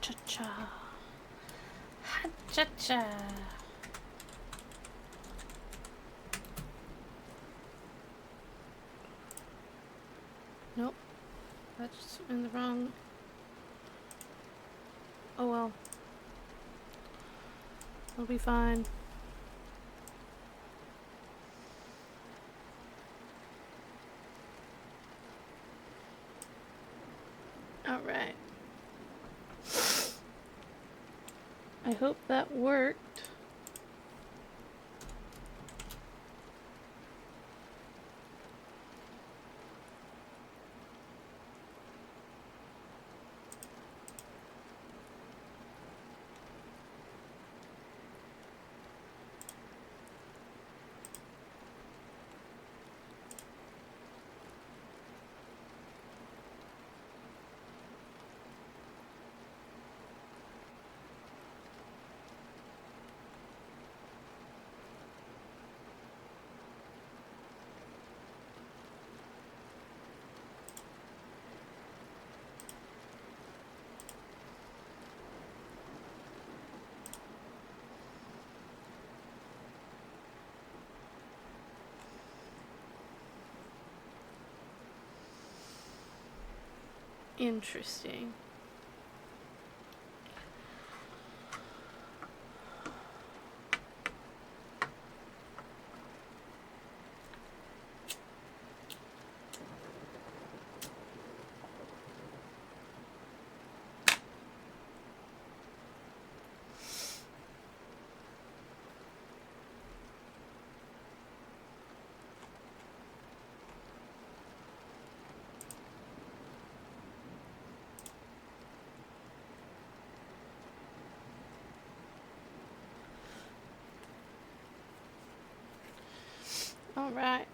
Ha-cha-cha. Ha-cha-cha. Nope. That's in the wrong... Oh well. It'll be fine. Alright. I hope that worked. Interesting. Alright.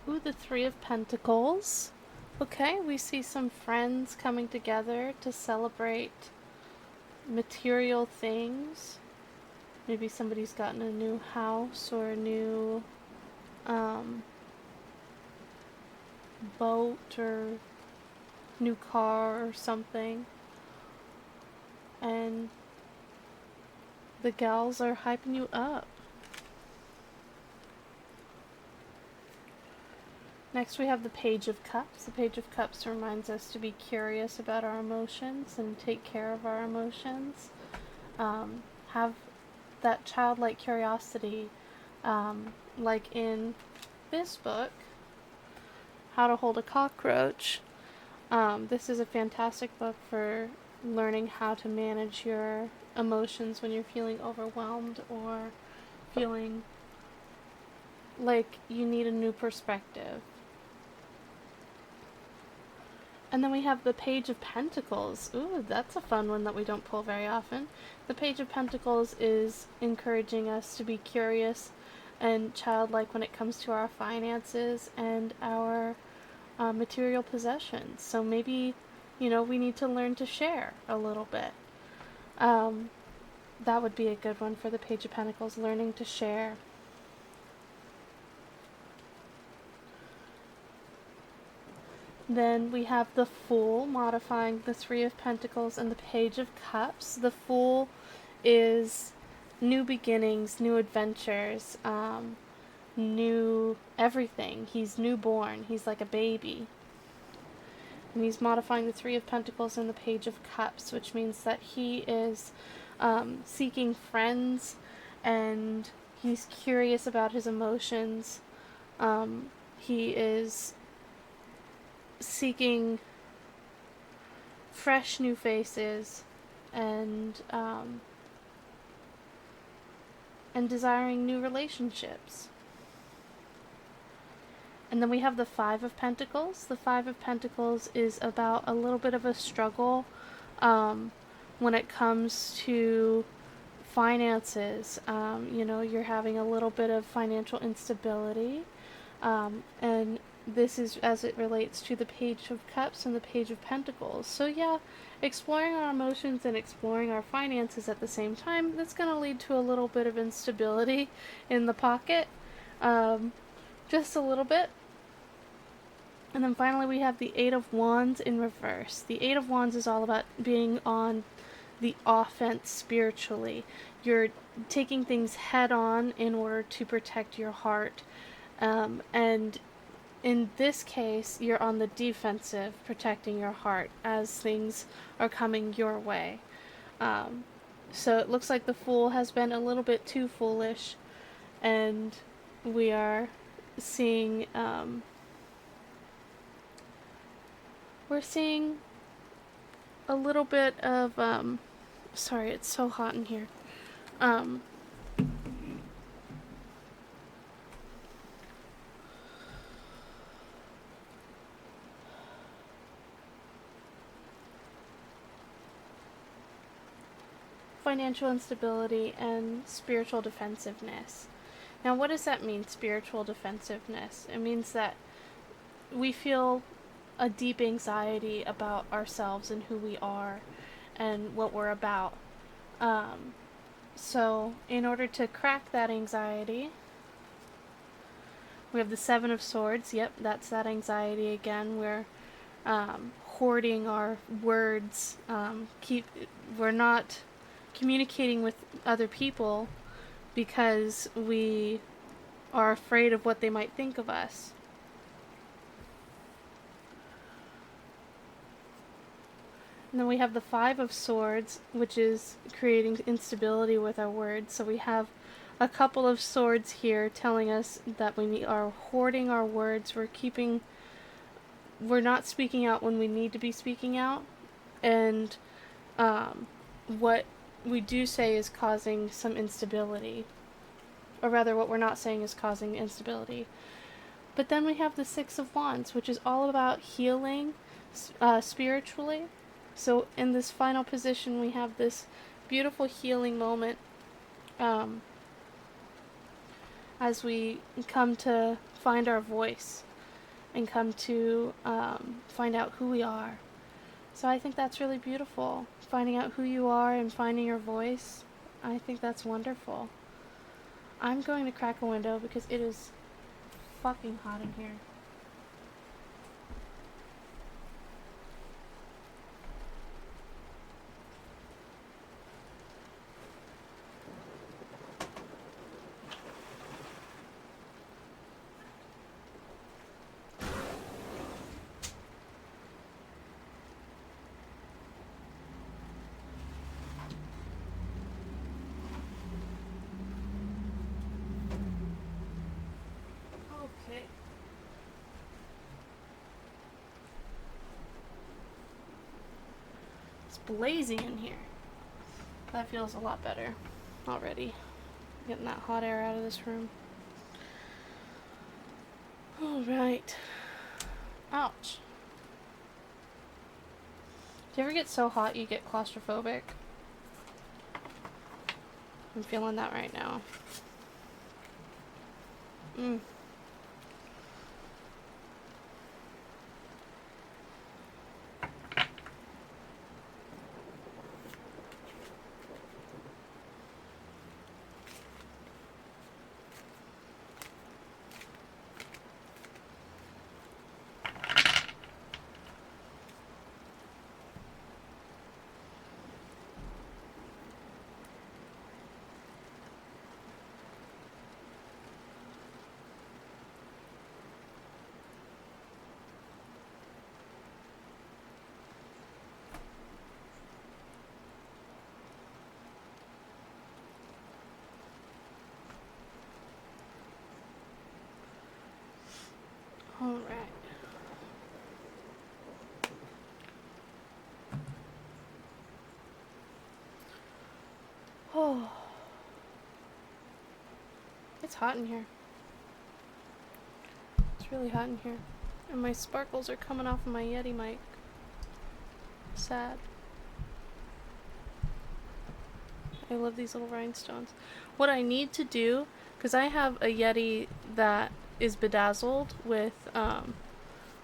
Ooh, the Three of Pentacles. Okay, we see some friends coming together to celebrate material things. Maybe somebody's gotten a new house or a new boat or new car or something. And the gals are hyping you up. Next we have the Page of Cups. The Page of Cups reminds us to be curious about our emotions and take care of our emotions. Have that childlike curiosity, like in this book, How to Hold a Cockroach. This is a fantastic book for learning how to manage your emotions when you're feeling overwhelmed or feeling like you need a new perspective. And then we have the Page of Pentacles. Ooh, that's a fun one that we don't pull very often. The Page of Pentacles is encouraging us to be curious and childlike when it comes to our finances and our material possessions. So maybe, we need to learn to share a little bit. That would be a good one for the Page of Pentacles, learning to share. Then we have the Fool, modifying the Three of Pentacles and the Page of Cups. The Fool is new beginnings, new adventures, new everything. He's newborn. He's like a baby. And he's modifying the Three of Pentacles and the Page of Cups, which means that he is seeking friends and he's curious about his emotions. He is seeking fresh new faces and desiring new relationships. And then we have the Five of Pentacles. The Five of Pentacles is about a little bit of a struggle when it comes to finances. You're having a little bit of financial instability. And this is as it relates to the Page of Cups and the Page of Pentacles. So yeah, exploring our emotions and exploring our finances at the same time, that's going to lead to a little bit of instability in the pocket. Just a little bit. And then finally we have the Eight of Wands in reverse. The Eight of Wands is all about being on the offense spiritually. You're taking things head on in order to protect your heart. And in this case, you're on the defensive, protecting your heart as things are coming your way. So it looks like the Fool has been a little bit too foolish, and we are seeing we're seeing a little bit of sorry, it's so hot in here. Financial instability and spiritual defensiveness. Now, what does that mean, spiritual defensiveness? It means that we feel a deep anxiety about ourselves and who we are and what we're about. So, in order to crack that anxiety, we have the Seven of Swords. Yep, that's that anxiety again. We're hoarding our words. We're not communicating with other people because we are afraid of what they might think of us. And then we have the Five of Swords, which is creating instability with our words. So we have a couple of swords here telling us that we are hoarding our words. We're not speaking out when we need to be speaking out. And what we do say is causing some instability. Or rather, what we're not saying is causing instability. But then we have the Six of Wands, which is all about healing spiritually. So in this final position, we have this beautiful healing moment as we come to find our voice and come to find out who we are. So I think that's really beautiful. Finding out who you are and finding your voice, I think that's wonderful. I'm going to crack a window because it is fucking hot in here. Okay. It's blazing in here. That feels a lot better already. Getting that hot air out of this room. Alright. Ouch. Do you ever get so hot you get claustrophobic? I'm feeling that right now. Alright. Oh. It's hot in here. It's It's really hot in here. And my sparkles are coming off of my Yeti mic. Sad. I love these little rhinestones. What I need to do, because I have a Yeti that is bedazzled with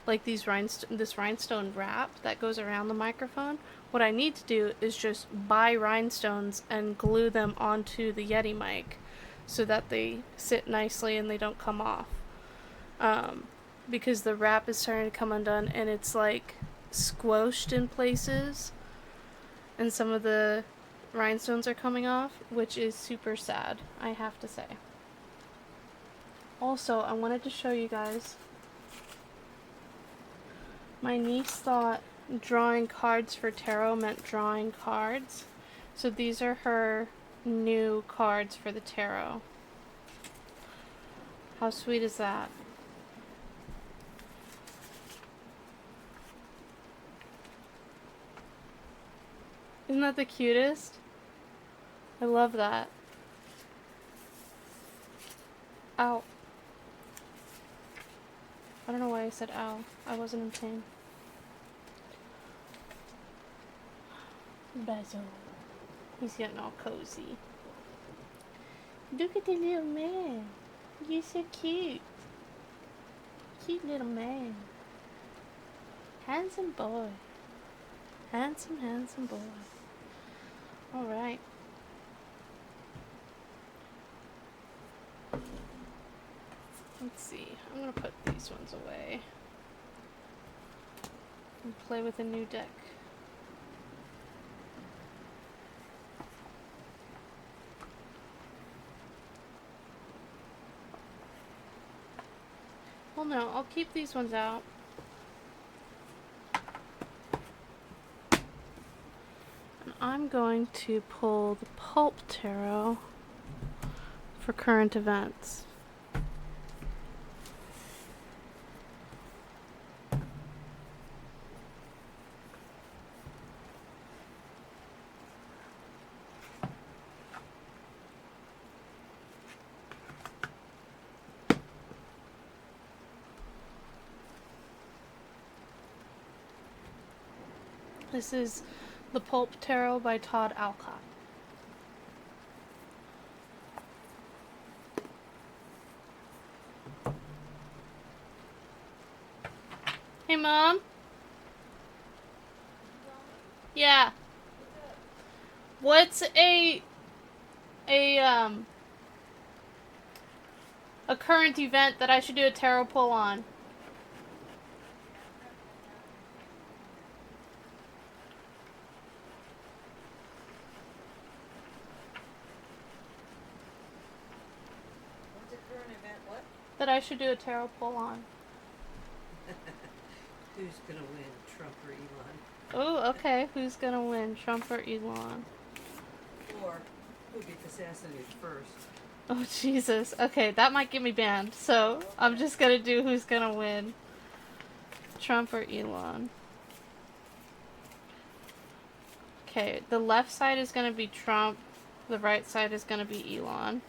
like this rhinestone wrap that goes around the microphone. What I need to do is just buy rhinestones and glue them onto the Yeti mic so that they sit nicely and they don't come off. Because the wrap is starting to come undone and it's like squoshed in places and some of the rhinestones are coming off, which is super sad, I have to say. Also, I wanted to show you guys, my niece thought drawing cards for tarot meant drawing cards. So these are her new cards for the tarot. How sweet is that? Isn't that the cutest? I love that. Ow. I don't know why I said ow. I wasn't in pain. Basil. He's getting all cozy. Look at the little man. You're so cute. Cute little man. Handsome boy. Handsome, handsome boy. Alright. Let's see. I'm gonna put these ones away. And play with a new deck. Well, no, I'll keep these ones out. And I'm going to pull the Pulp Tarot for current events. This is The Pulp Tarot by Todd Alcott. Hey, Mom? Yeah. What's a current event that I should do a tarot pull on? That I should do a tarot pull on. Who's gonna win, Trump or Elon? Oh, okay. Who's gonna win, Trump or Elon? Or who gets assassinated first? Oh, Jesus. Okay, that might get me banned. So, I'm just gonna do who's gonna win, Trump or Elon. Okay, the left side is gonna be Trump. The right side is gonna be Elon.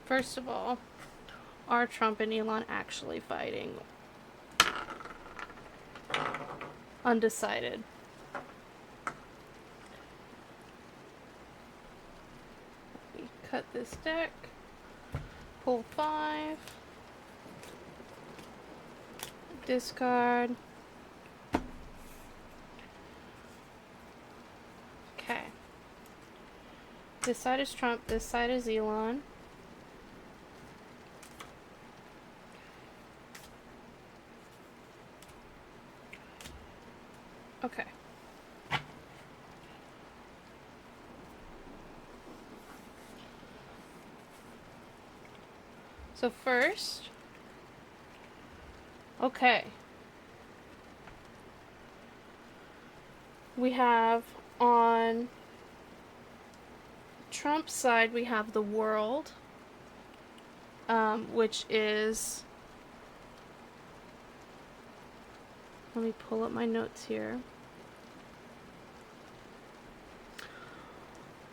First of all, are Trump and Elon actually fighting? Undecided. We cut this deck. Pull 5. Discard. Okay. This side is Trump, this side is Elon. Okay. So first, okay, we have on Trump's side, we have the world, which is, let me pull up my notes here,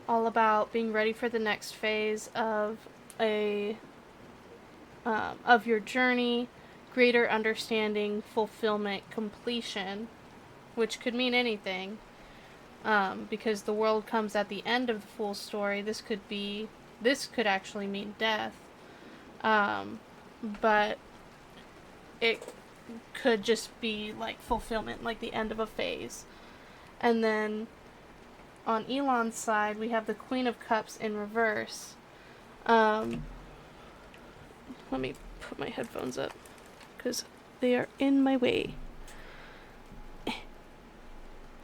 all about being ready for the next phase of your journey, greater understanding, fulfillment, completion, which could mean anything, because the world comes at the end of the full story. This could actually mean death, but it could just be like fulfillment, like the end of a phase. And then on Elon's side, we have the Queen of Cups in reverse. Let me put my headphones up because they are in my way.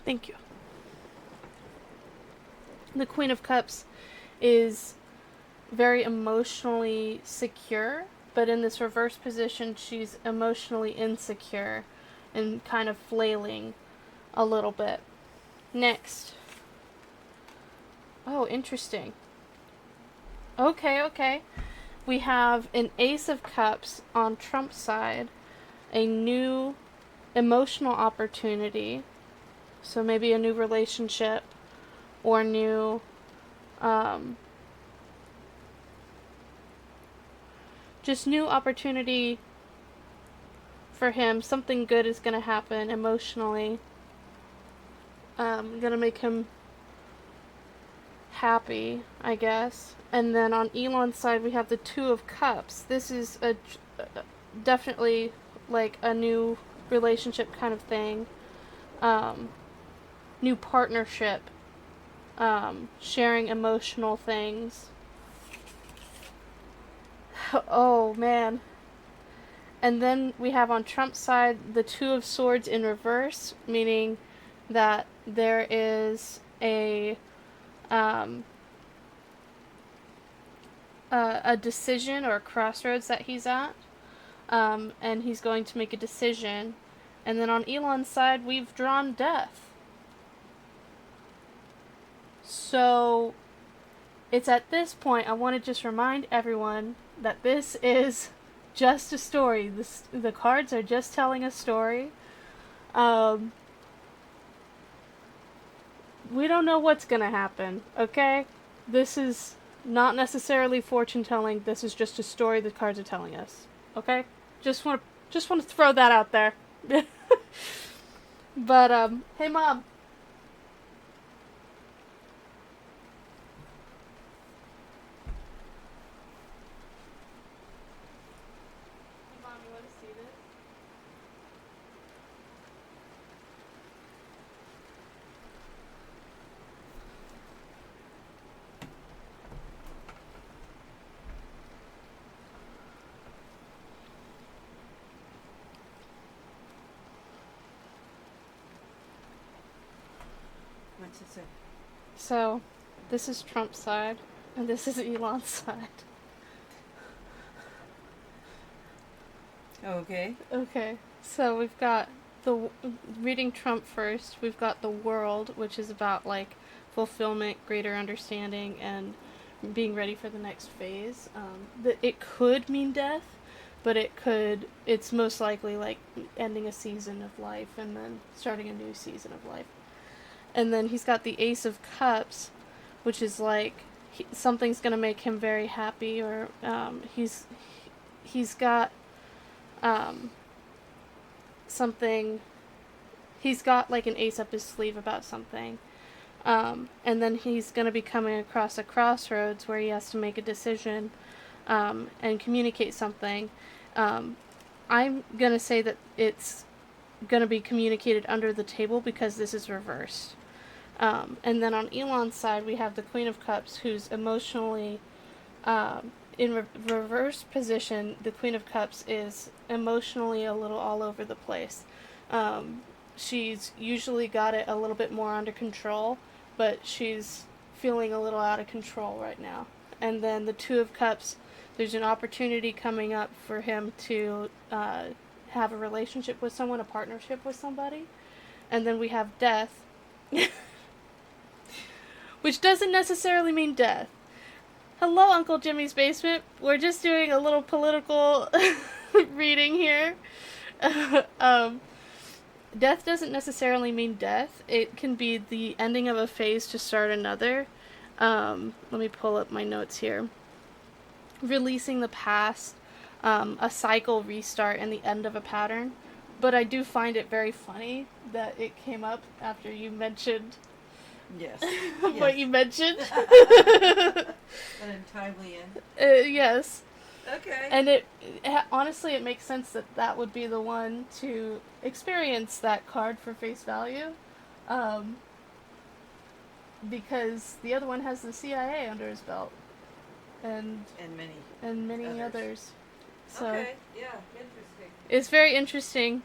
Thank you. The Queen of Cups is very emotionally secure, but in this reverse position, she's emotionally insecure and kind of flailing a little bit. Next. Oh, interesting. Okay. We have an Ace of Cups on Trump's side, a new emotional opportunity, so maybe a new relationship or new just new opportunity for him. Something good is going to happen emotionally, going to make him happy, I guess. And then on Elon's side, we have the Two of Cups. This is definitely like a new relationship kind of thing, new partnership, sharing emotional things. Oh man. And then we have on Trump's side the Two of Swords in reverse, meaning that there is a decision or a crossroads that he's at, and he's going to make a decision. And then on Elon's side, we've drawn death. So it's at this point I want to just remind everyone that this is just a story. The cards are just telling a story. We don't know what's gonna happen, okay? This is not necessarily fortune telling. This is just a story the cards are telling us, okay? Just want to throw that out there. But hey mom. Mom, you want to see this? What's it say? So, this is Trump's side, and this is Elon's side. Okay. Okay, so we've got reading Trump first. We've got the world, which is about like fulfillment, greater understanding, and being ready for the next phase. It could mean death, but it's most likely like ending a season of life and then starting a new season of life. And then he's got the Ace of Cups, which is like something's gonna make him very happy, or he's got something. He's got like an ace up his sleeve about something, and then he's gonna be coming across a crossroads where he has to make a decision, and communicate something. I'm gonna say that it's gonna be communicated under the table because this is reversed. And then on Elon's side, we have the Queen of Cups, who's emotionally, in reverse position. The Queen of Cups is emotionally a little all over the place. She's usually got it a little bit more under control, but she's feeling a little out of control right now. And then the Two of Cups There's an opportunity coming up for him to have a relationship with someone, a partnership with somebody. And then we have death, which doesn't necessarily mean death. Hello, Uncle Jimmy's Basement. We're just doing a little political reading here. Death doesn't necessarily mean death. It can be the ending of a phase to start another. Let me pull up my notes here. Releasing the past, a cycle restart, and the end of a pattern. But I do find it very funny that it came up after you mentioned Yes. what you mentioned. An untimely end. Yes. Okay. And honestly, it makes sense that that would be the one to experience that card for face value. Because the other one has the CIA under his belt. And many others. So okay, yeah, interesting. it's very interesting.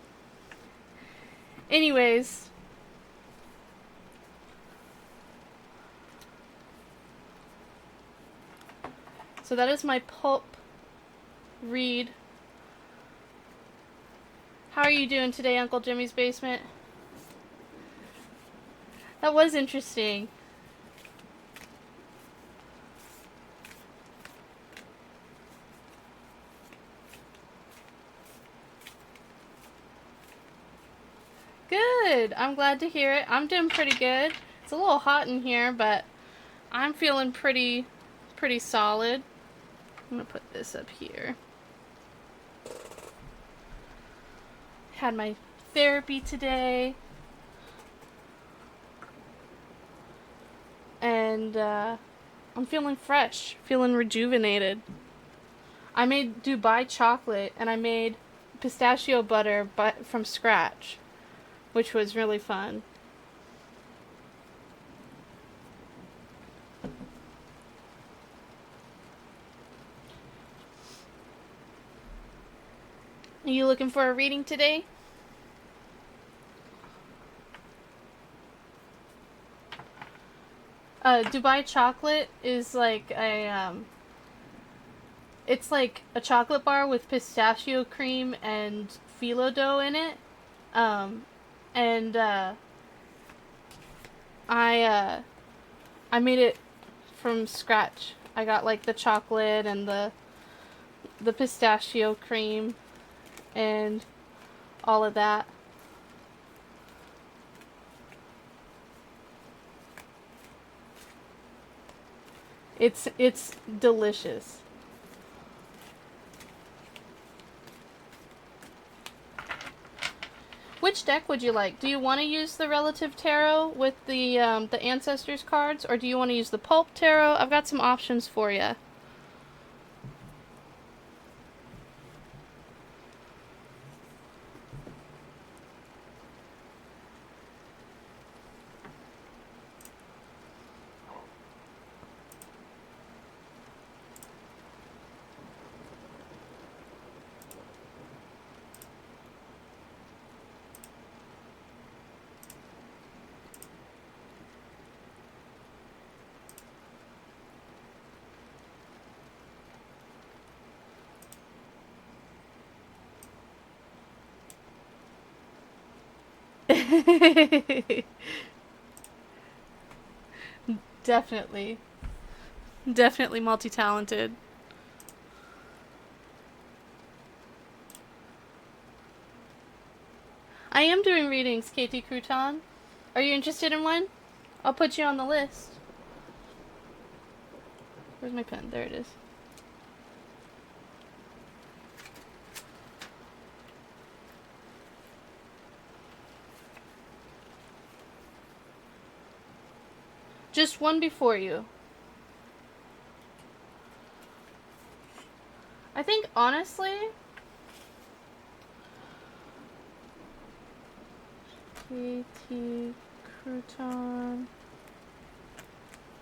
Anyways, so that is my pulp read. How are you doing today, Uncle Jimmy's Basement? That was interesting. Good. I'm glad to hear it. I'm doing pretty good. It's a little hot in here, but I'm feeling pretty solid. I'm gonna put this up here. Had my therapy today. And I'm feeling fresh, feeling rejuvenated. I made Dubai chocolate and I made pistachio butter from scratch, which was really fun. Are you looking for a reading today? Dubai chocolate is like it's like a chocolate bar with pistachio cream and phyllo dough in it. And I made it from scratch. I got like the chocolate and the pistachio cream and all of that. It's delicious. Which deck would you like? Do you want to use the Relative Tarot with the Ancestors cards, or do you want to use the Pulp Tarot? I've got some options for you. Definitely. Definitely multi-talented. I am doing readings, KT Crouton. Are you interested in one? I'll put you on the list. Where's my pen? There it is. Just one before you. I think, honestly, KT Crouton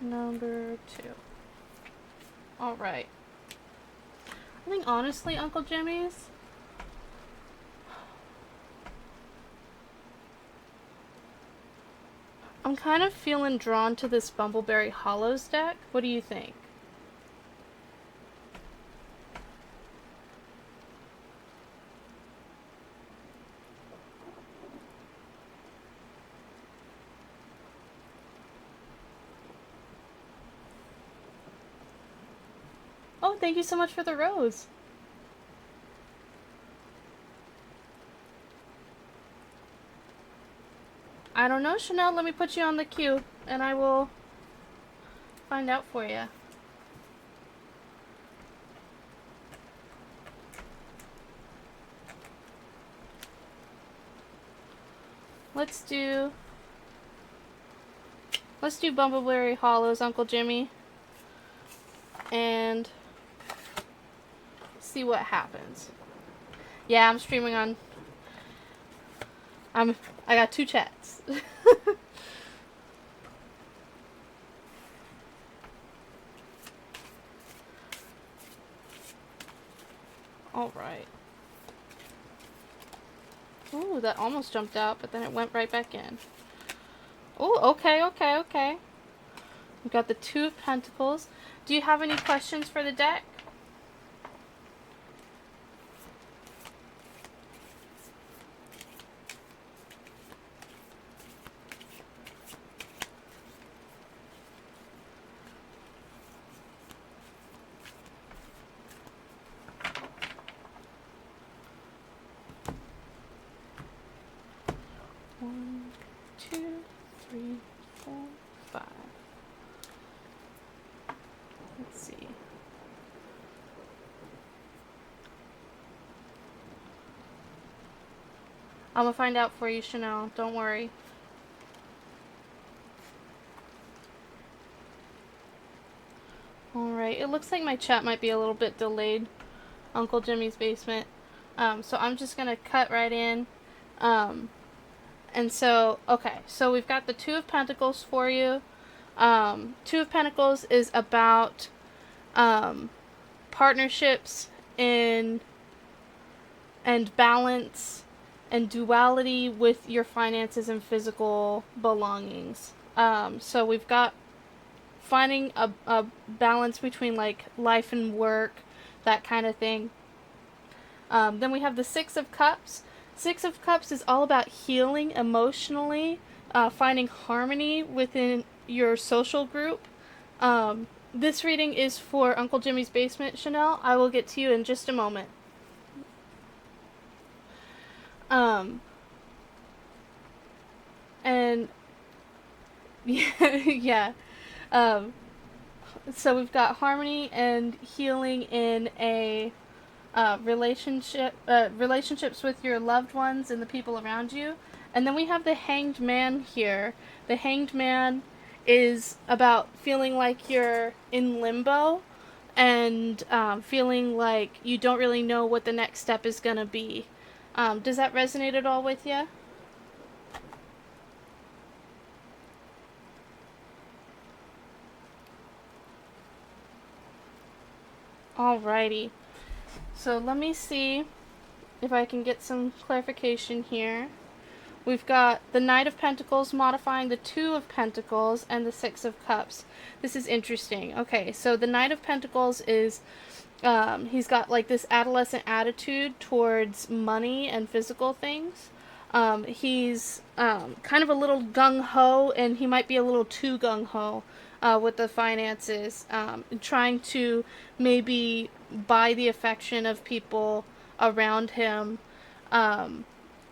number 2. Alright. I think, honestly, Uncle Jimmy's, I'm kind of feeling drawn to this Bumbleberry Hollows deck. What do you think? Oh, thank you so much for the rose. I don't know, Chanel. Let me put you on the queue, and I will find out for you. Let's do Bumbleberry Hollows, Uncle Jimmy, and see what happens. Yeah, I'm streaming on. I got 2 chats. All right. Ooh, that almost jumped out, but then it went right back in. Ooh, okay. We've got the 2 of Pentacles. Do you have any questions for the deck? One, 2, 3, 4, 5. Let's see. I'm gonna find out for you, Chanel. Don't worry. Alright, it looks like my chat might be a little bit delayed. Uncle Jimmy's Basement. So I'm just gonna cut right in. And so, okay, so we've got the 2 of Pentacles for you. 2 of Pentacles is about partnerships and balance and duality with your finances and physical belongings. So we've got finding a balance between like life and work, that kind of thing. Then we have the 6 of Cups. 6 of Cups is all about healing emotionally, finding harmony within your social group. This reading is for Uncle Jimmy's Basement, Chanel. I will get to you in just a moment. And yeah. So we've got harmony and healing in a relationships with your loved ones and the people around you. And then we have the Hanged Man here. The Hanged Man is about feeling like you're in limbo and feeling like you don't really know what the next step is going to be. Does that resonate at all with you? Alrighty. So let me see if I can get some clarification here. We've got the Knight of Pentacles modifying the 2 of Pentacles and the 6 of Cups. This is interesting. Okay, so the Knight of Pentacles is, he's got like this adolescent attitude towards money and physical things. He's kind of a little gung-ho, and he might be a little too gung-ho with the finances, trying to maybe buy the affection of people around him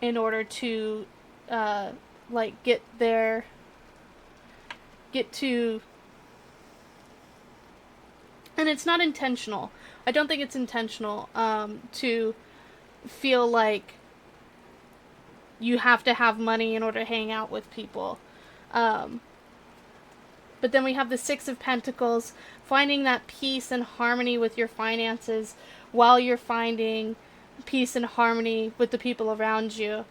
in order to like get to, and it's not intentional. I don't think it's intentional to feel like you have to have money in order to hang out with people. But then we have the 6 of Pentacles, finding that peace and harmony with your finances while you're finding peace and harmony with the people around you.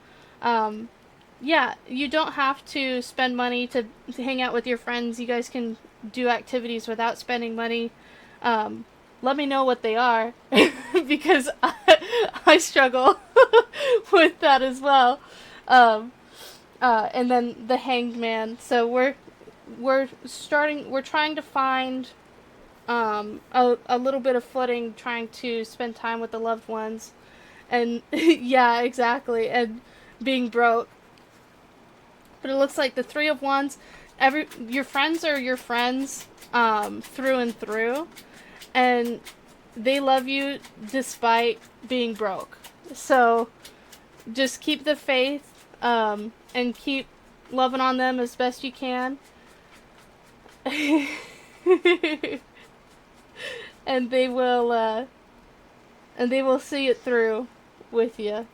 Yeah, you don't have to spend money to hang out with your friends. You guys can do activities without spending money. Let me know what they are, because I struggle with that as well. And then the Hanged Man. So we're trying to find a little bit of footing, trying to spend time with the loved ones, and yeah, exactly, and being broke. But it looks like the 3 of Wands, your friends are your friends through and through, and they love you despite being broke. So just keep the faith, and keep loving on them as best you can. and they will see it through with you.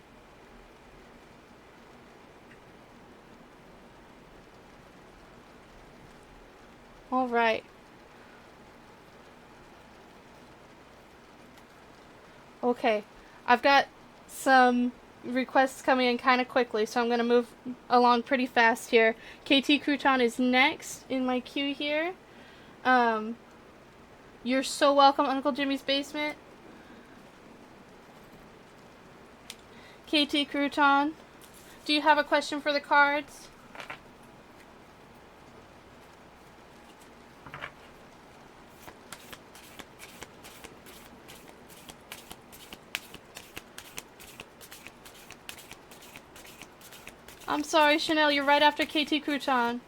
All right. Okay. I've got some requests coming in kind of quickly, so I'm going to move along pretty fast here. KT Crouton is next in my queue here. You're so welcome, Uncle Jimmy's Basement. KT Crouton, do you have a question for the cards? I'm sorry, Chanel, you're right after KT Crouton.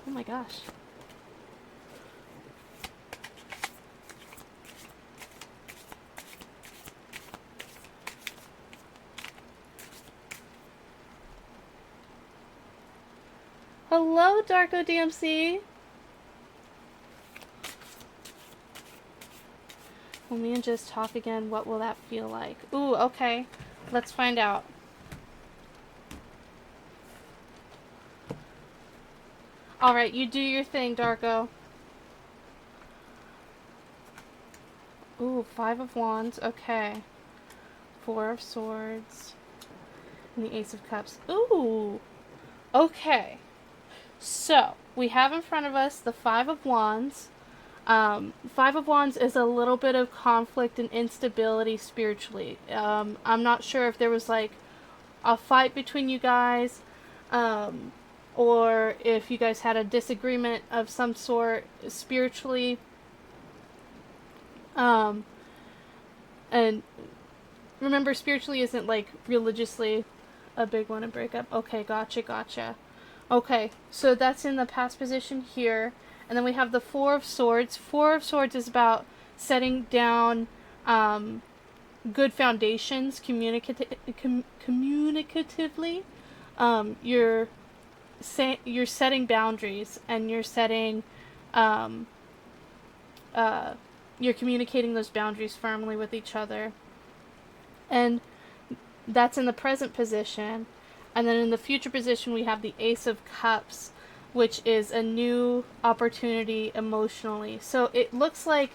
Oh my gosh. Hello, Darko DMC. Will me and just talk again? What will that feel like? Ooh, okay. Let's find out. Alright, you do your thing, Darko. Ooh, 5 of Wands. Okay. 4 of Swords. And the Ace of Cups. Ooh! Okay. So, we have in front of us the 5 of Wands. 5 of Wands is a little bit of conflict and instability spiritually. I'm not sure if there was like a fight between you guys, or if you guys had a disagreement of some sort spiritually. And remember, spiritually isn't like religiously a big one to break up. Okay, gotcha. Okay, so that's in the past position here. And then we have the 4 of Swords. 4 of Swords is about setting down good foundations communicatively. You're setting boundaries, and you're setting you're communicating those boundaries firmly with each other. And that's in the present position. And then in the future position, we have the Ace of Cups, which is a new opportunity emotionally. So it looks like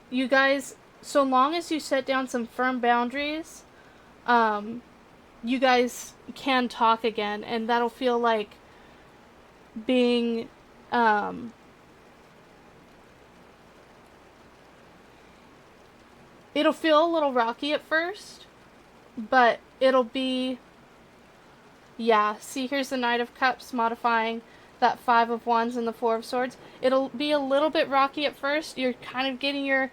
you guys, so long as you set down some firm boundaries, you guys can talk again, and that'll feel like being, it'll feel a little rocky at first, but it'll be, yeah, see, here's the Knight of Cups modifying that 5 of Wands and the 4 of Swords. It'll be a little bit rocky at first. You're kind of getting your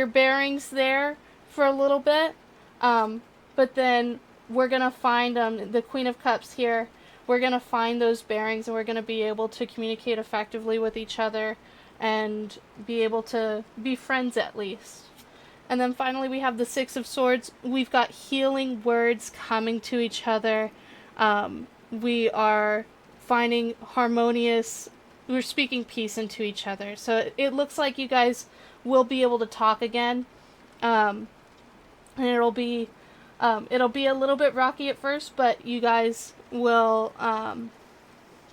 bearings there for a little bit. But then we're going to find the Queen of Cups here. We're going to find those bearings, and we're going to be able to communicate effectively with each other and be able to be friends at least. And then finally we have the 6 of Swords. We've got healing words coming to each other. We are finding harmonious, we're speaking peace into each other. So it looks like you guys will be able to talk again. And it'll be a little bit rocky at first, but you guys will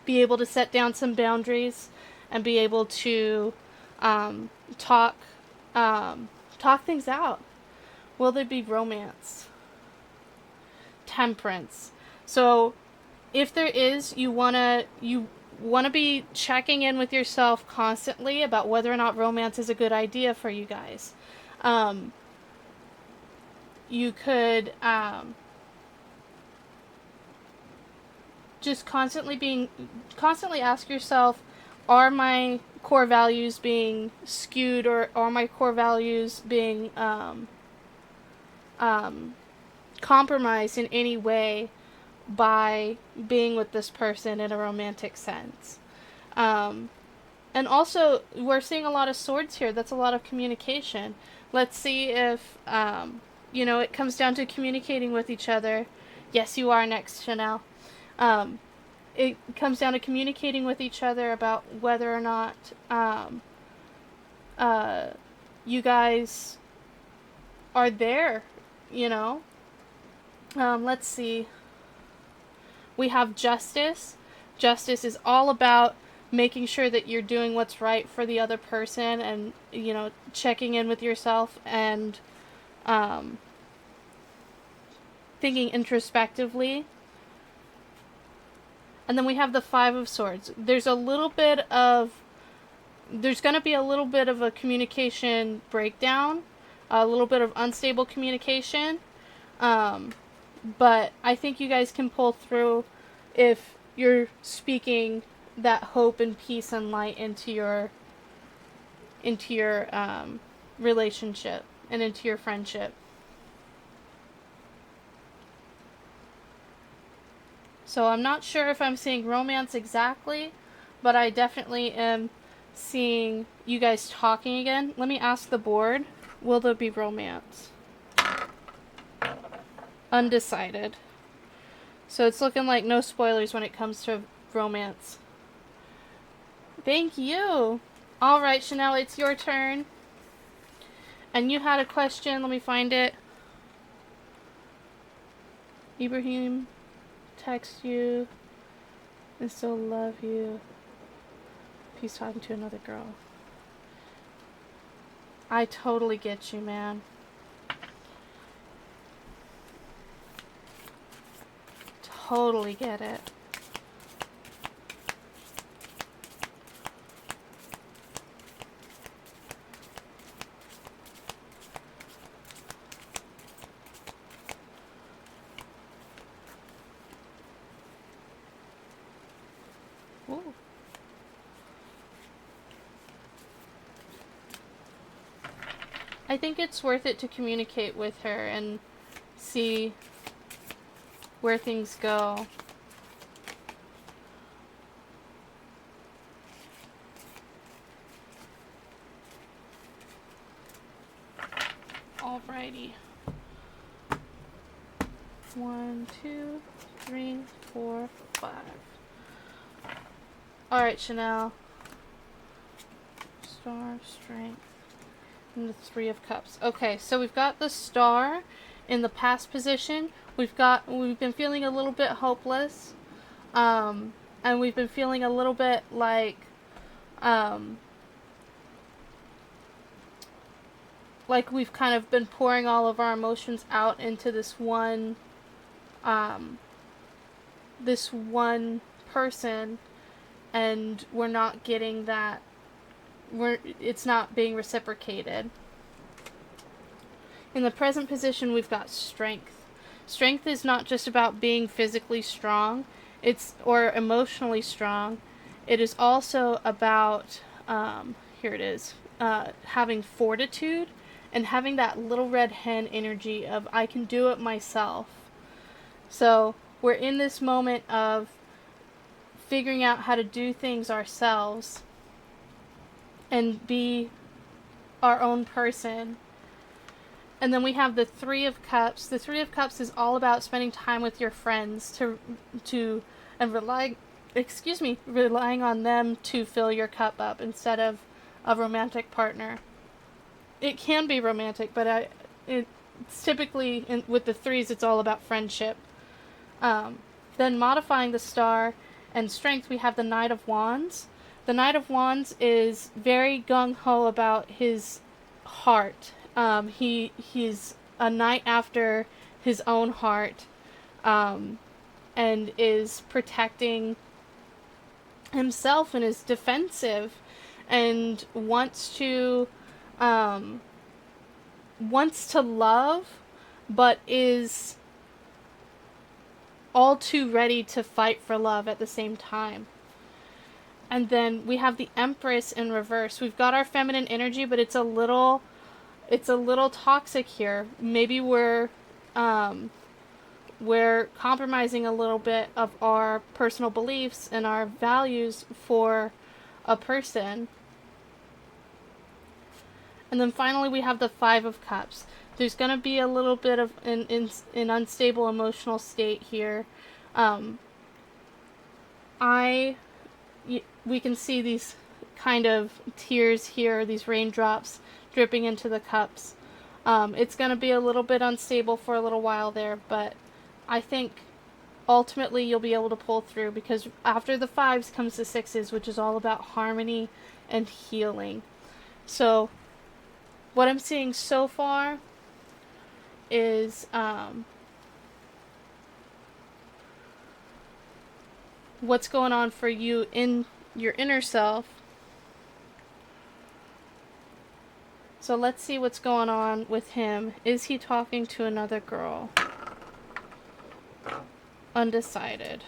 be able to set down some boundaries and be able to talk things out. Will there be romance? Temperance. So if there is, you wanna be checking in with yourself constantly about whether or not romance is a good idea for you guys. You could just constantly ask yourself, are my core values being skewed, or are my core values being compromised in any way by being with this person in a romantic sense. And also, we're seeing a lot of swords here. That's a lot of communication. Let's see if, it comes down to communicating with each other. Yes, you are next, Chanel. It comes down to communicating with each other about whether or not you guys are there, you know? Let's see. We have justice. Justice is all about making sure that you're doing what's right for the other person and, checking in with yourself and thinking introspectively. And then we have the Five of Swords. There's going to be a little bit of a communication breakdown, a little bit of unstable communication. But I think you guys can pull through if you're speaking that hope and peace and light into your relationship and into your friendship. So I'm not sure if I'm seeing romance exactly, but I definitely am seeing you guys talking again. Let me ask the board, will there be romance? Undecided. So it's looking like no spoilers when it comes to romance. Thank you. All right, Chanel, it's your turn. And you had a question. Let me find it. Ibrahim, text you. I still love you. He's talking to another girl. I totally get you, man. Totally get it. Ooh. I think it's worth it to communicate with her and see where things go. Alrighty. 1, 2, 3, 4, 5. Alright, Chanel. Star, Strength, and the Three of Cups. Okay, so we've got the Star in the past position. We've been feeling a little bit hopeless. And we've been feeling a little bit like we've kind of been pouring all of our emotions out into this one person, and we're not getting that. It's not being reciprocated. In the present position, we've got Strength. Strength is not just about being physically strong, or emotionally strong. It is also about here it is, having fortitude and having that little red hen energy of I can do it myself. So we're in this moment of figuring out how to do things ourselves and be our own person. And then we have the Three of Cups. The Three of Cups is all about spending time with your friends and relying on them to fill your cup up instead of a romantic partner. It can be romantic, but it's typically with the threes, it's all about friendship. Then modifying the Star and Strength, we have the Knight of Wands. The Knight of Wands is very gung-ho about his heart. He's a knight after his own heart, and is protecting himself and is defensive and wants to love, but is all too ready to fight for love at the same time. And then we have the Empress in reverse. We've got our feminine energy, but it's a little toxic here. Maybe we're we're compromising a little bit of our personal beliefs and our values for a person. And then finally we have the Five of Cups. There's going to be a little bit of an unstable emotional state here. We can see these kind of tears here, these raindrops dripping into the cups. It's going to be a little bit unstable for a little while there, but I think ultimately you'll be able to pull through, because after the fives comes the sixes, which is all about harmony and healing. So what I'm seeing so far is what's going on for you in your inner self. So let's see what's going on with him. Is he talking to another girl? Undecided.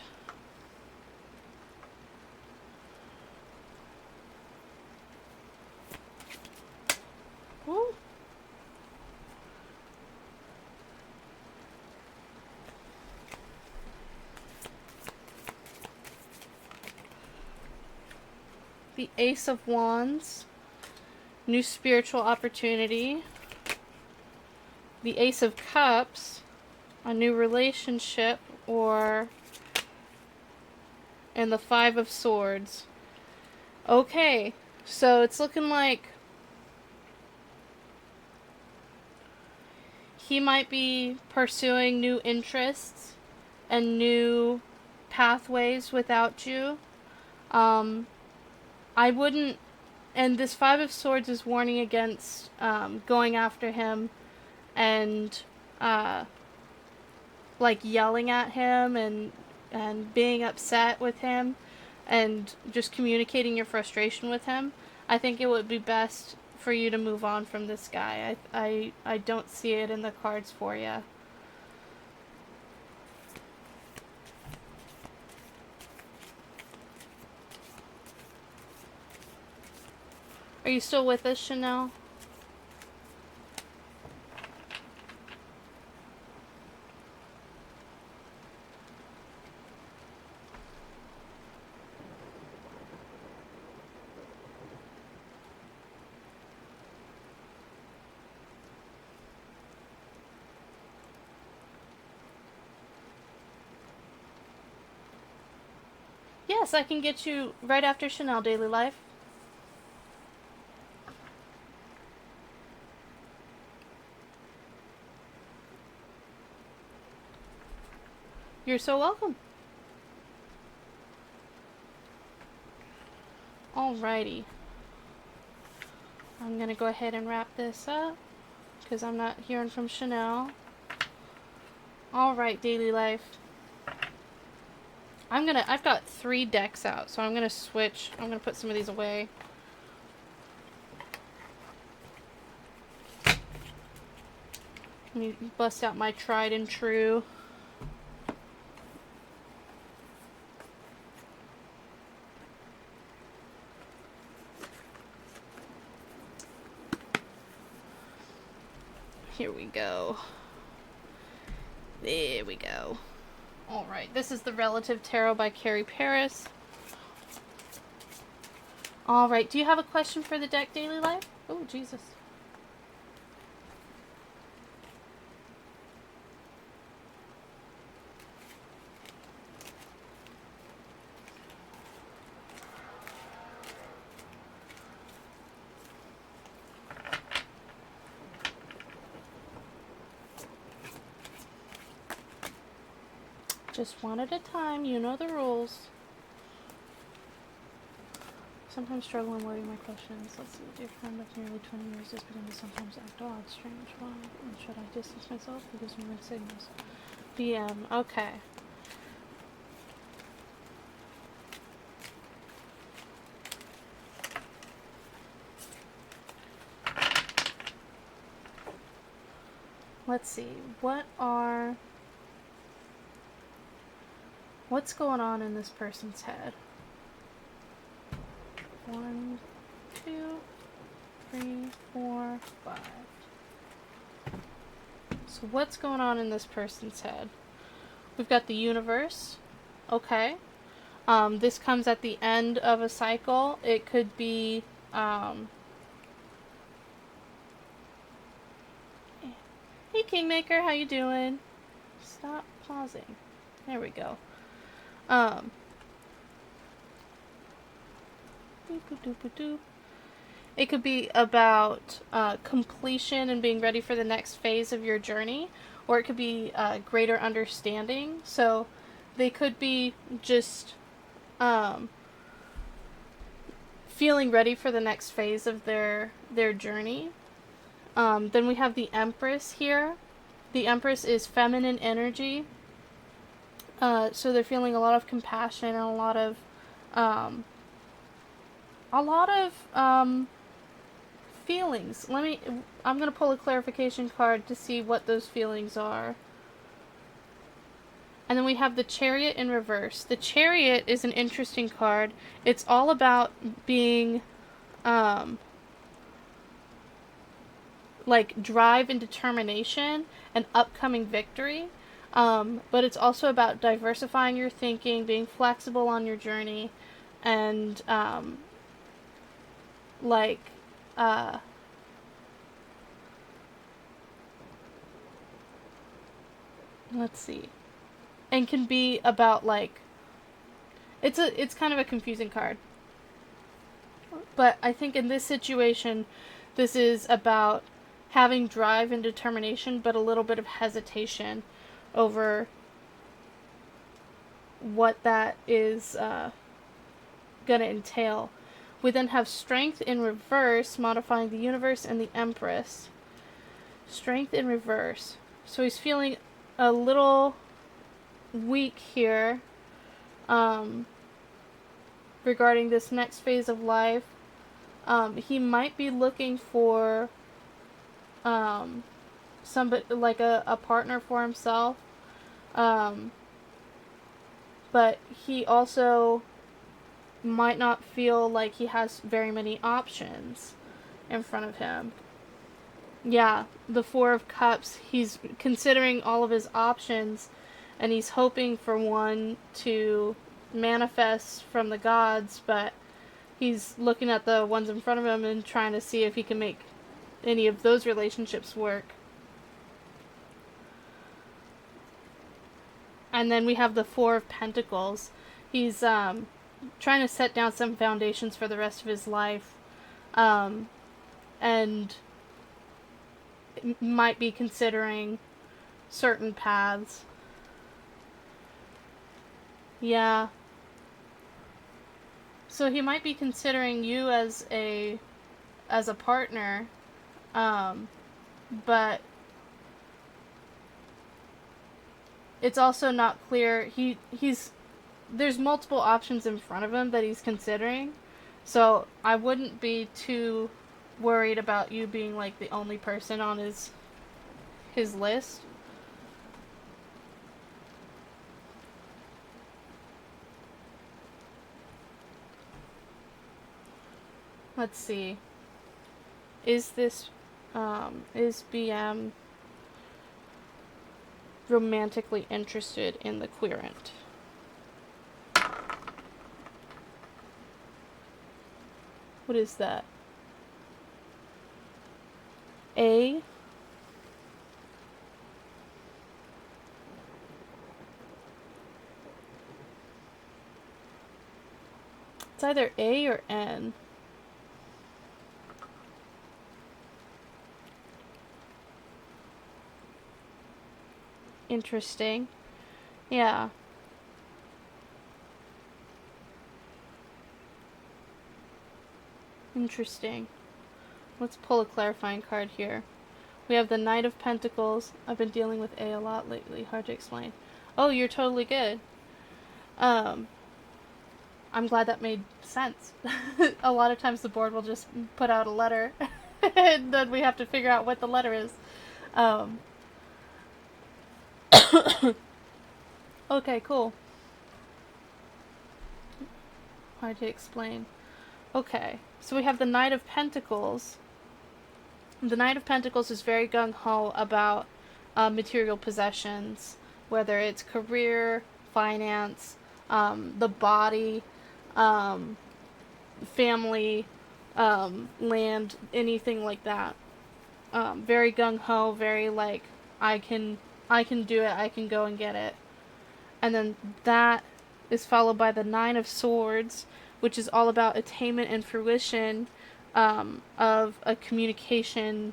Ooh. The Ace of Wands. New spiritual opportunity. The Ace of Cups. A new relationship, and the Five of Swords. Okay, so it's looking like he might be pursuing new interests and new pathways without you. I wouldn't, and this Five of Swords is warning against going after him and like yelling at him and being upset with him and just communicating your frustration with him. I think it would be best for you to move on from this guy. I don't see it in the cards for you. Are you still with us, Chanel? Yes, I can get you right after Chanel Daily Life. You're so welcome. Alrighty. I'm gonna go ahead and wrap this up because I'm not hearing from Chanel. Alright, Daily Life. I've got 3 decks out, so I'm gonna switch. I'm gonna put some of these away. Let me bust out my tried and true. Here we go. There we go. Alright, this is the Relative Tarot by Carrie Paris. Alright, do you have a question for the deck, Daily Life? Oh, Jesus. Just one at a time, you know the rules. Sometimes struggle in wording my questions. Let's see, dear friend of nearly 20 years has begun to sometimes act odd, strange. Why? And should I distance myself? It gives me mixed signals. BM, okay. Let's see, what's going on in this person's head? 1, 2, 3, 4, 5. So what's going on in this person's head? We've got the universe. Okay. This comes at the end of a cycle. It could be, hey Kingmaker, how you doing? Stop pausing. There we go. It could be about completion and being ready for the next phase of your journey, or it could be greater understanding. So they could be just feeling ready for the next phase of their journey. Then we have the Empress here. The Empress is feminine energy. So they're feeling a lot of compassion and a lot of feelings. I'm going to pull a clarification card to see what those feelings are. And then we have the Chariot in reverse. The Chariot is an interesting card. It's all about being like drive and determination and upcoming victory. But it's also about diversifying your thinking, being flexible on your journey, and let's see, and can be about like it's kind of a confusing card. But I think in this situation, this is about having drive and determination, but a little bit of hesitation over what that is going to entail. We then have Strength in reverse, modifying the universe, and the Empress. Strength in reverse. So he's feeling a little weak here regarding this next phase of life. He might be looking for somebody like a partner for himself, but he also might not feel like he has very many options in front of him. Yeah, the Four of Cups, he's considering all of his options, and he's hoping for one to manifest from the gods, but he's looking at the ones in front of him and trying to see if he can make any of those relationships work. And then we have the Four of Pentacles. He's trying to set down some foundations for the rest of his life, and might be considering certain paths. Yeah. So he might be considering you as a partner, but it's also not clear. There's multiple options in front of him that he's considering, so I wouldn't be too worried about you being like the only person on his list. Let's see. Is BM romantically interested in the querent? What is that? A. It's either A or N. Interesting. Yeah. Interesting. Let's pull a clarifying card here. We have the Knight of Pentacles. I've been dealing with A lot lately. Hard to explain. Oh, you're totally good. I'm glad that made sense. A lot of times the board will just put out a letter and then we have to figure out what the letter is. Okay, cool. Hard to explain. Okay, so we have the Knight of Pentacles. The Knight of Pentacles is very gung-ho about material possessions, whether it's career, finance, the body, family, land, anything like that. Very gung-ho, very like, I can do it, I can go and get it. And then that is followed by the Nine of Swords, which is all about attainment and fruition of a communication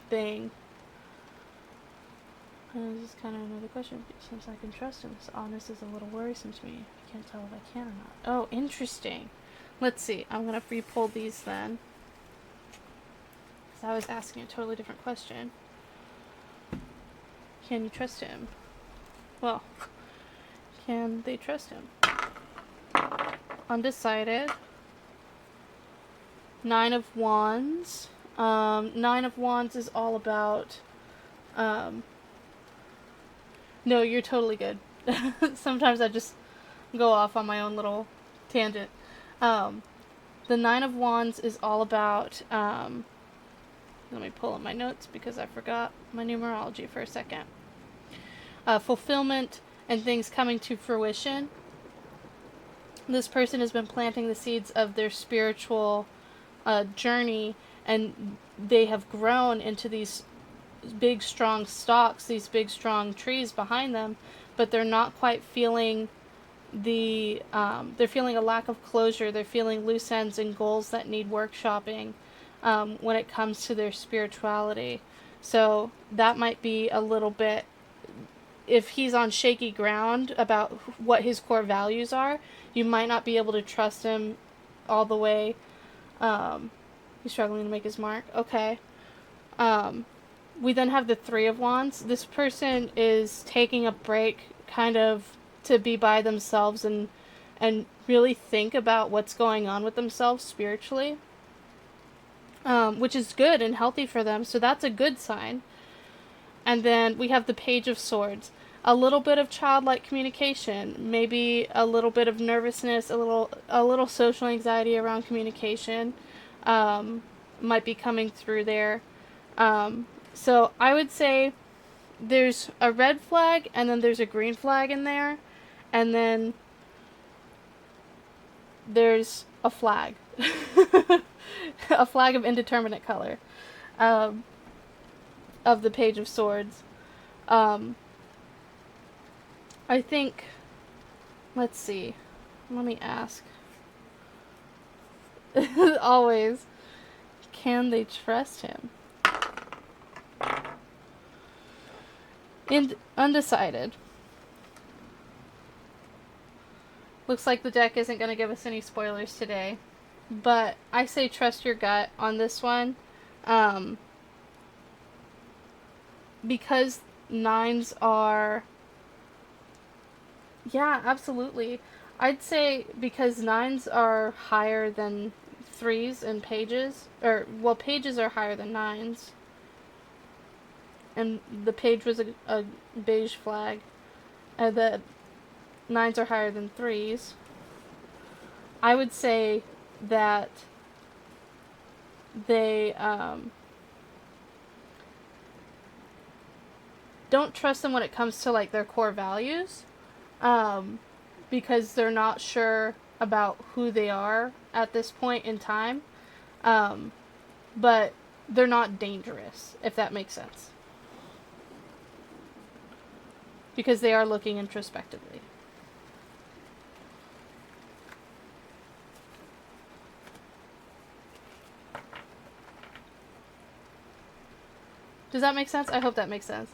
thing. This is kind of another question. Since I can trust him, this honest is a little worrisome to me. I can't tell if I can or not. Oh, interesting. Let's see. I'm going to re-pull these then. Because I was asking a totally different question. Can you trust him? Well, can they trust him? Undecided. Nine of Wands. Nine of Wands is all about... no, you're totally good. Sometimes I just go off on my own little tangent. The Nine of Wands is all about... let me pull up my notes because I forgot my numerology for a second. Fulfillment and things coming to fruition. This person has been planting the seeds of their spiritual journey, and they have grown into these big strong stalks, these big strong trees behind them, but they're not quite feeling they're feeling a lack of closure. They're feeling loose ends and goals that need workshopping when it comes to their spirituality. So that might be a little bit, if he's on shaky ground about what his core values are, you might not be able to trust him all the way. He's struggling to make his mark. Okay. We then have the Three of Wands. This person is taking a break kind of to be by themselves and really think about what's going on with themselves spiritually, which is good and healthy for them. So that's a good sign. And then we have the Page of Swords. A little bit of childlike communication, maybe a little bit of nervousness, a little social anxiety around communication might be coming through there. So I would say there's a red flag and then there's a green flag in there, and then there's a flag. A flag of indeterminate color. Of the Page of Swords. I think, let's see, let me ask. Always, can they trust him? Undecided. Looks like the deck isn't going to give us any spoilers today, but I say trust your gut on this one. Because nines are... Yeah, absolutely. I'd say because nines are higher than threes and pages, pages are higher than nines. And the page was a beige flag. The nines are higher than threes. I would say that they don't trust them when it comes to like their core values, because they're not sure about who they are at this point in time, but they're not dangerous, if that makes sense, because they are looking introspectively. Does that make sense? I hope that makes sense.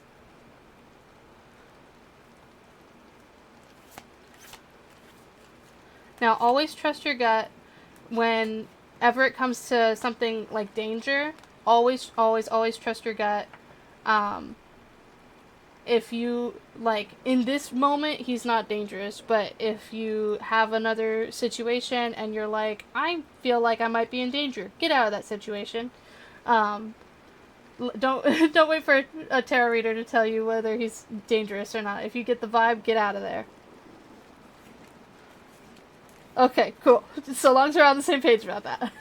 Now, always trust your gut whenever it comes to something like danger. Always, always, always trust your gut. If you, like, in this moment, he's not dangerous, but if you have another situation and you're like, I feel like I might be in danger, get out of that situation. Don't wait for a tarot reader to tell you whether he's dangerous or not. If you get the vibe, get out of there. Okay, cool. So long as we're on the same page about that.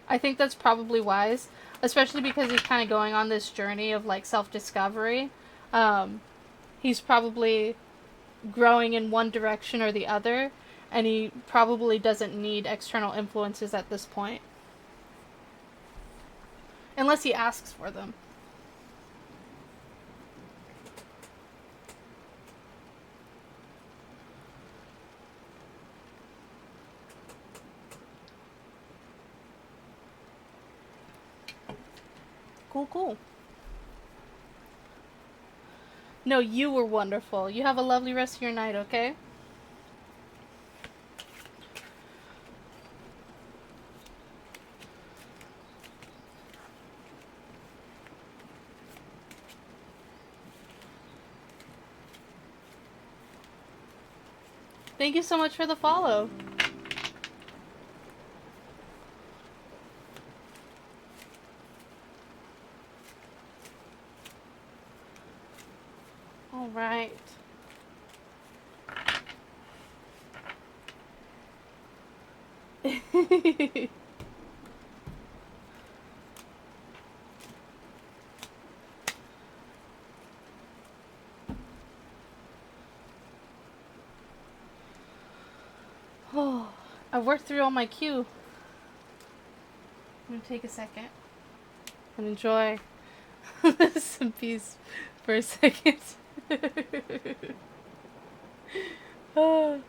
I think that's probably wise, especially because he's kind of going on this journey of like self-discovery. He's probably growing in one direction or the other, and he probably doesn't need external influences at this point. Unless he asks for them. Cool, cool. No, you were wonderful. You have a lovely rest of your night, okay? Thank you so much for the follow. All right. Oh, I've worked through all my cue. I'm gonna take a second and enjoy some peace for a second. Oh.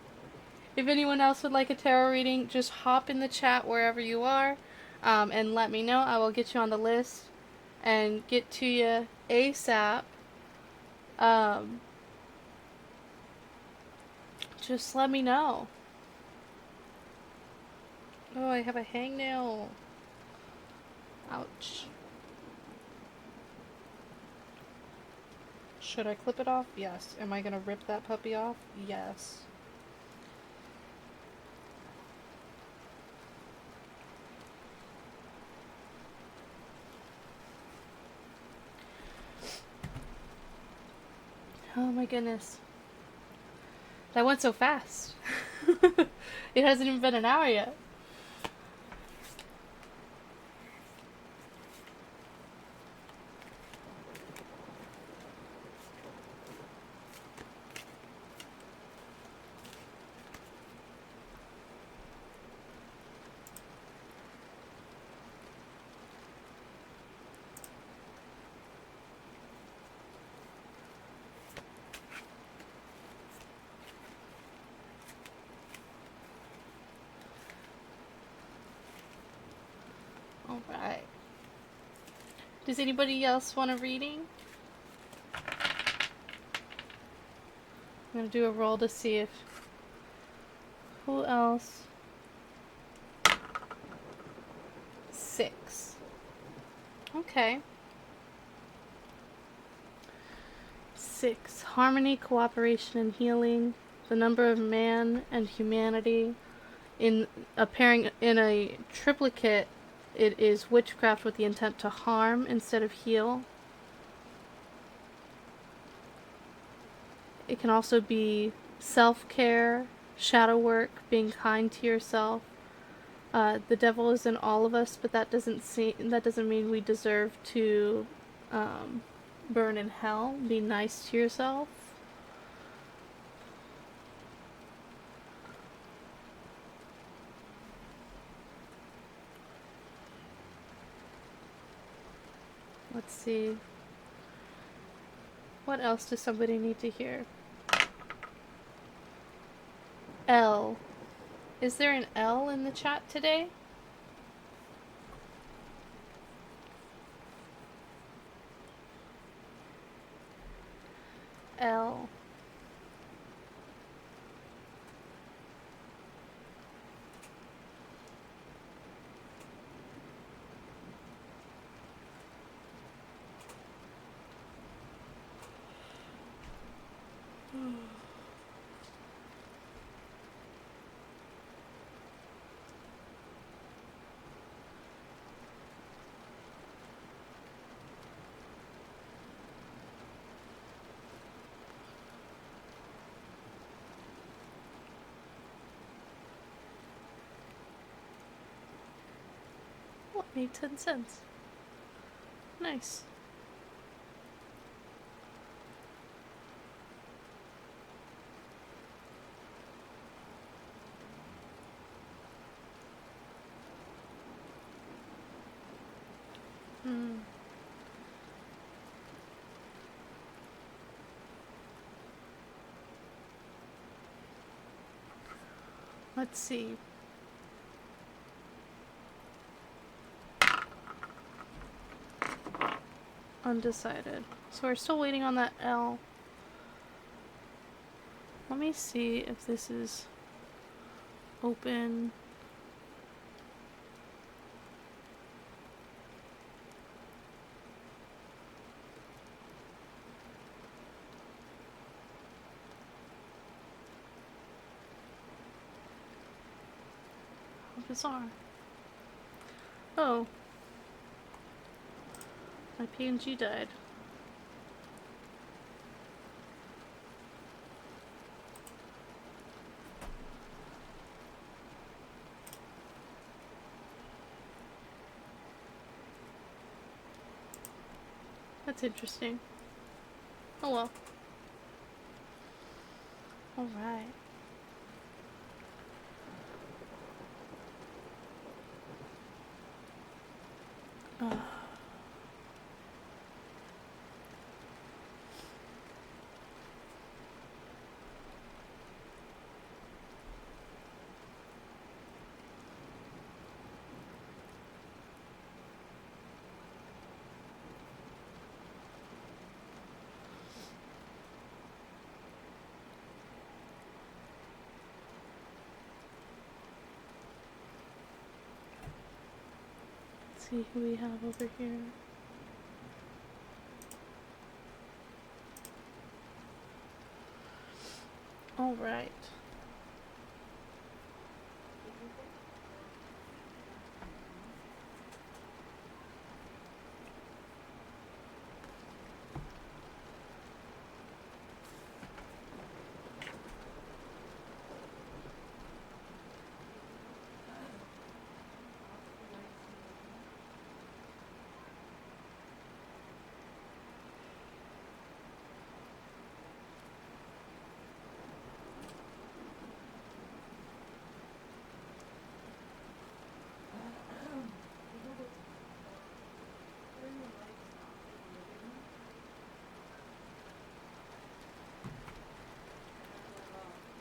If anyone else would like a tarot reading, just hop in the chat wherever you are, and let me know. I will get you on the list and get to you ASAP. Just let me know. Oh, I have a hangnail. Ouch. Should I clip it off? Yes. Am I gonna rip that puppy off? Yes. Oh my goodness. That went so fast. It hasn't even been an hour yet. Alright. Does anybody else want a reading? I'm gonna do a roll to see if... Who else? 6. Okay. 6. Harmony, cooperation, and healing. The number of man and humanity. In a pairing, in a triplicate, it is witchcraft with the intent to harm instead of heal. It can also be self-care, shadow work, being kind to yourself. The devil is in all of us, but that doesn't mean we deserve to burn in hell. Be nice to yourself. Let's see. What else does somebody need to hear? L. Is there an L in the chat today? L. Made 10 cents. Nice. Hmm. Let's see. Undecided. So we're still waiting on that L. Let me see if this is open. How bizarre. Oh. My PNG died. That's interesting. Oh well. Alright. Let's see who we have over here. Alright.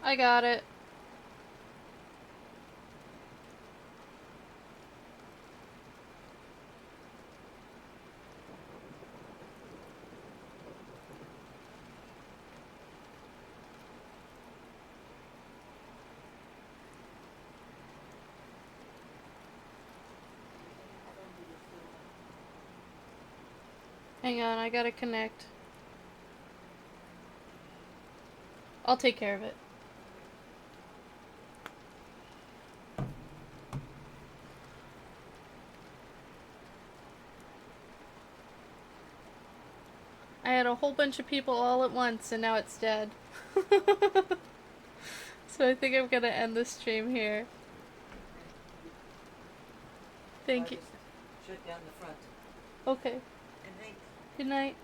I got it. Hang on, I gotta connect. I'll take care of it. I had a whole bunch of people all at once and now it's dead. So I think I'm gonna end the stream here. Thank you. Shut down the front. Okay. And they Good night.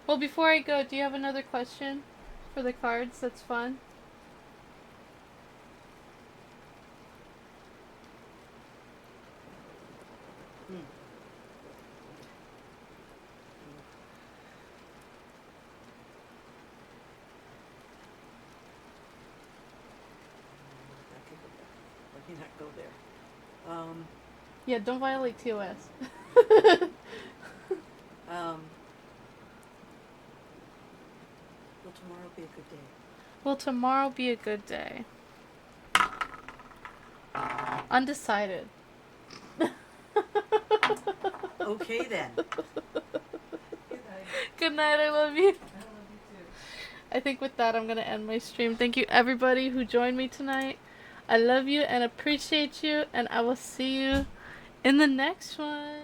Well, before I go, do you have another question for the cards? That's fun. Let me not go there. Yeah, don't violate TOS. Will tomorrow be a good day? Will tomorrow be a good day? Undecided. Okay then. Good night, I love you. I think with that, I'm going to end my stream. Thank you, everybody who joined me tonight. I love you and appreciate you, and I will see you in the next one.